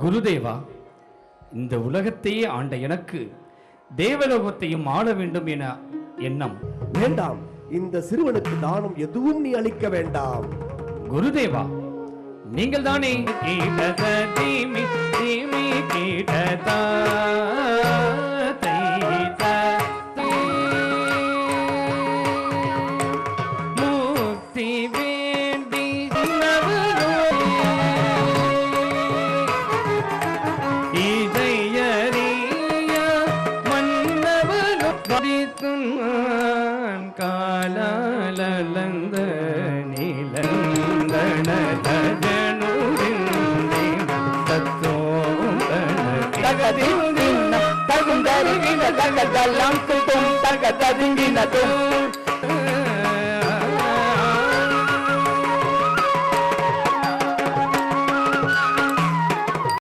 குருதேவா, இந்த உலகத்தையே ஆண்ட எனக்கு தேவலோகத்தையும் ஆள வேண்டும் என எண்ணம். வேண்டாம், இந்த சிறுவனுக்கு தானம் எதுவும் நீ அளிக்க வேண்டாம். குருதேவா, நீங்கள் தானே கீட்டத தீமி தீமி கீட்டதா காலாலந்த நீலந்தன தகதிங்கின தகுந்தருகின தகதெல்லாம் துட்டும் தகததுங்கின தும்